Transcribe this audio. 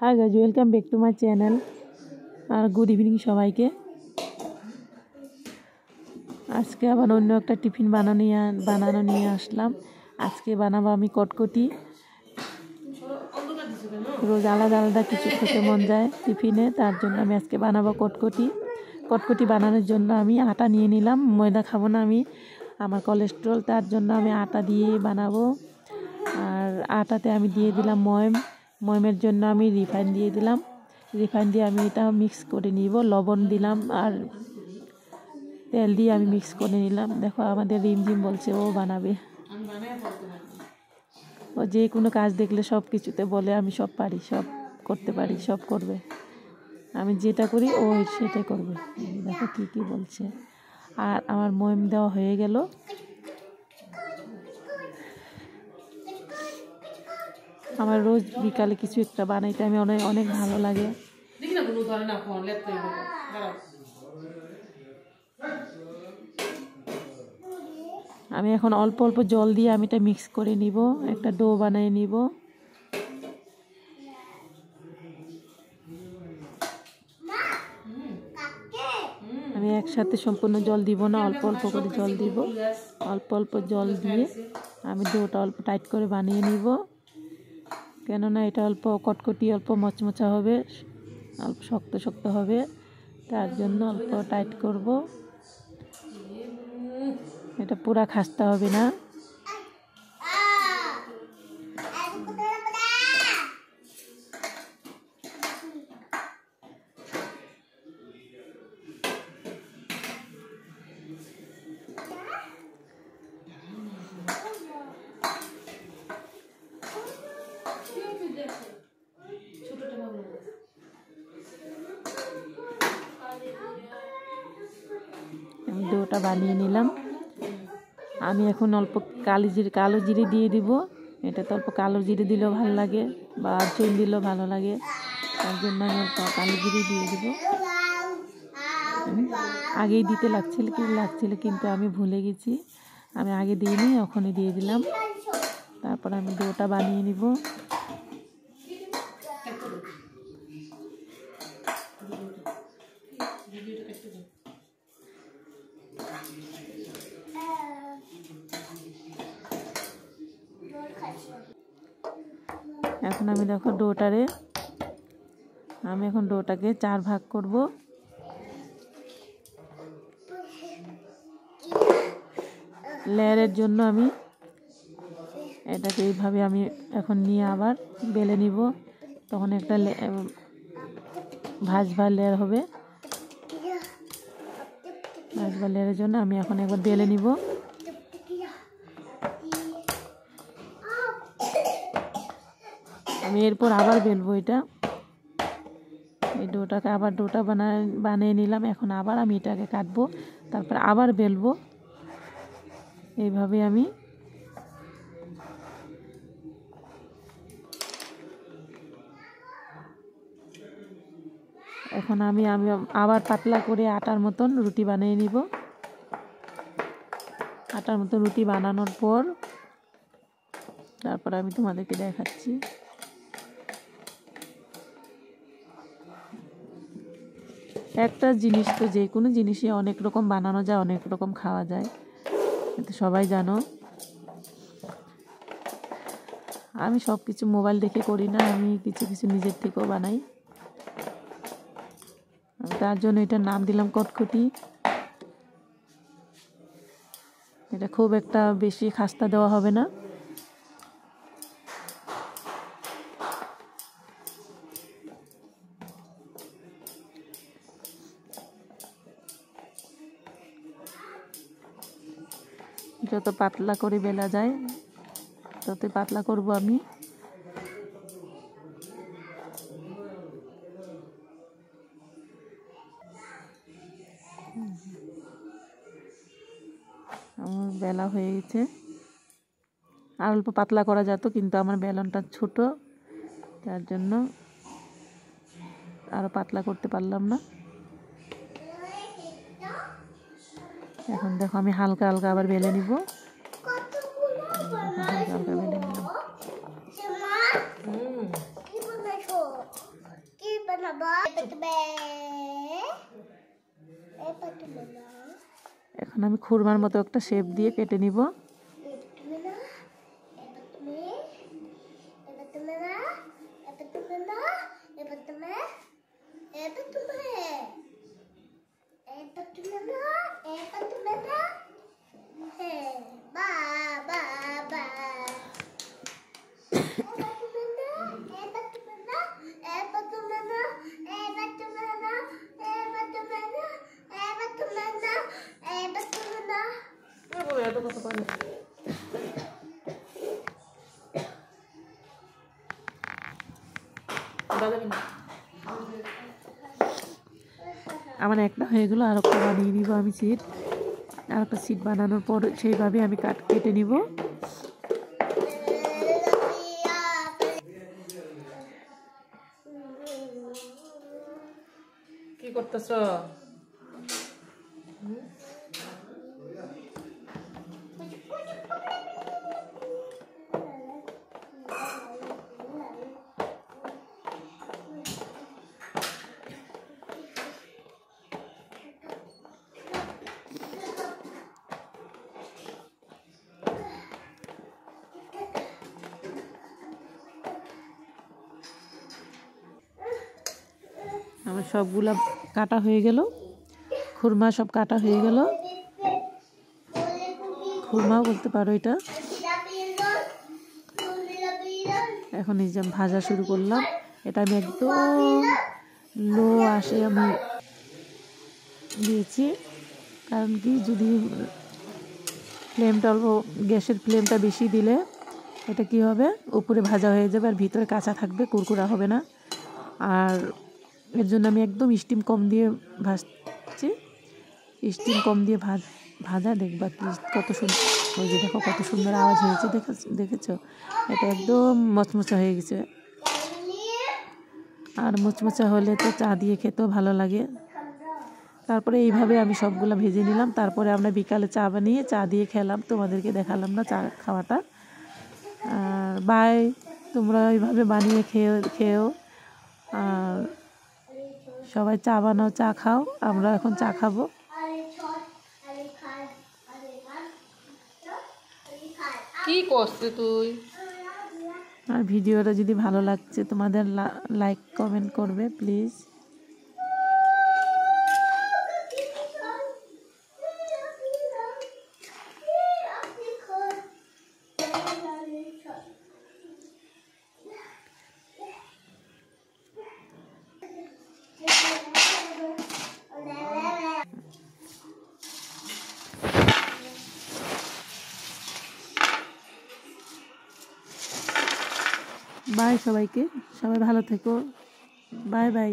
High guys, welcome back to my channel আর good evening সবাইকে। আজকে আবার অন্য একটা টিফিন বানানো নিয়ে আসলাম। আজকে বানাবো আমি কটকটি। রোজ আলাদা আলাদা কিছু খেতে মন যায় টিফিনে, তার জন্য আমি আজকে বানাবো কটকটি। কটকটি বানানোর জন্য আমি আটা নিয়ে নিলাম। ময়দা খাবো না আমি, আমার কোলেস্ট্রল, তার জন্য আমি আটা দিয়ে বানাবো। আর আটাতে আমি দিয়ে দিলাম ময়মের জন্য আমি রিফাইন দিয়ে দিলাম। রিফাইন দিয়ে আমি এটা মিক্স করে নিব। লবণ দিলাম আর তেল দিয়ে আমি মিক্স করে নিলাম। দেখো আমাদের রিমঝিম বলছে ও বানাবে। ও যে কোনো কাজ দেখলে সব কিছুতে বলে আমি সব পারি, সব করতে পারি, সব করবে। আমি যেটা করি ও সেটাই করবে। দেখো কি বলছে। আর আমার ময়ম দেওয়া হয়ে গেল। আমার রোজ বিকালে কিছু একটা বানাইতে আমি অনেক ভালো লাগে। আমি এখন অল্প অল্প জল দিয়ে আমি এটা মিক্স করে নিব, একটা ডো বানিয়ে নিব। আমি একসাথে সম্পূর্ণ জল দিব না, অল্প অল্প করে জল দিব। অল্প অল্প জল দিয়ে আমি ডোটা অল্প টাইট করে বানিয়ে নিব, কেননা এটা অল্প কটকটি, অল্প মচমচা হবে, অল্প শক্ত শক্ত হবে, তার জন্য অল্প টাইট করব। এটা পুরা খাস্তা হবে না। আমি ডোটা বানিয়ে নিলাম। আমি এখন অল্প কালো জিরে দিয়ে দিব। এটা তো অল্প কালো জিরে দিলেও ভালো লাগে, বা চুন দিলেও ভালো লাগে, তার জন্য আমি অল্প কালো জিরে দিয়ে দিব। আগেই দিতে লাগছিল কিন্তু আমি ভুলে গেছি। আমি আগে দিইনি, এখনই দিয়ে দিলাম। তারপর আমি ডোটা বানিয়ে নিব। এখন আমি দেখো ডোটাকে 4 ভাগ করব। লেয়ারের জন্য আমি এটাকে এইভাবে আমি এখন নিয়ে আবার বেলে নিব, তখন একটা ভাঁজ লেয়ার হবে। ভাঁজ লেয়ারের জন্য আমি এখন একবার বেলে নিব। আমি এরপর আবার বেলবো এই ডোটাকে, আবার ডোটা বানিয়ে নিলাম। এখন আবার আমি এটাকে কাটবো, তারপর আবার বেলবো। এইভাবে আমি এখন আমি আবার পাতলা করে আটার মতন রুটি বানিয়ে নিব। আটার মতন রুটি বানানোর পর তারপর আমি তোমাদেরকে দেখাচ্ছি। একটা জিনিস তো যে কোনো জিনিসই অনেক রকম বানানো যায়, অনেক রকম খাওয়া যায়, এটা সবাই জানো। আমি সব কিছু মোবাইল দেখে করি না, আমি কিছু নিজের থেকেও বানাই। তার জন্য এটার নাম দিলাম কটকটি। এটা খুব একটা বেশি খাস্তা দেওয়া হবে না। যত পাতলা করে বেলা যায় তত পাতলা করব আমি। আমার বেলা হয়ে গেছে। আর অল্প পাতলা করা যেত, কিন্তু আমার বেলনটা ছোট, তার জন্য আরও পাতলা করতে পারলাম না। এখন দেখো আমি হালকা হালকা আবার বেলে নিব। হালকা হালকা বেলে নিলাম। এখন আমি খুরমার মতো একটা শেপ দিয়ে কেটে নিব। আমার একটা হয়ে গেলো, আর একটা বানিয়ে নিব আমি সিট। আর একটা সিট বানানোর পর সেইভাবে আমি কেটে নিব। কি করতেছ? আমার সবগুলা কাটা হয়ে গেল, খুরমা সব কাটা হয়ে গেল। খুরমাও বলতে পারো এটা। এখন এই যে ভাজা শুরু করলাম। এটা আমি একদম লো আসে আমি দিয়েছি, কারণ কি যদি ফ্লেমটা অল্প, গ্যাসের ফ্লেমটা বেশি দিলে এটা কি হবে, উপরে ভাজা হয়ে যাবে আর ভিতরে কাঁচা থাকবে, কুরকুরা হবে না। আর এর জন্য আমি একদম স্টিম কম দিয়ে ভাজছি। স্টিম কম দিয়ে ভাজা দেখবা কি কত সুন্দর, ওই যে দেখো কত সুন্দর আওয়াজ হয়েছে, দেখেছো? এটা একদম মচমচা হয়ে গেছে। আর মুচমুচা হলে তো চা দিয়ে খেতেও ভালো লাগে। তারপরে এইভাবে আমি সবগুলো ভেজে নিলাম। তারপরে আমরা বিকালে চা বানিয়ে চা দিয়ে খেলাম, তোমাদেরকে দেখালাম না চা খাওয়াটা। আর বাই, তোমরা এইভাবে বানিয়ে খেয়েও। আর সবাই চা বানাও, চা খাও। আমরা এখন চা খাবো। কি করছিস তুই? আর ভিডিওটা যদি ভালো লাগছে তোমাদের লাইক কমেন্ট করবে প্লিজ। বাই সবাইকে, সবাই ভালো থেকো। Bye bye.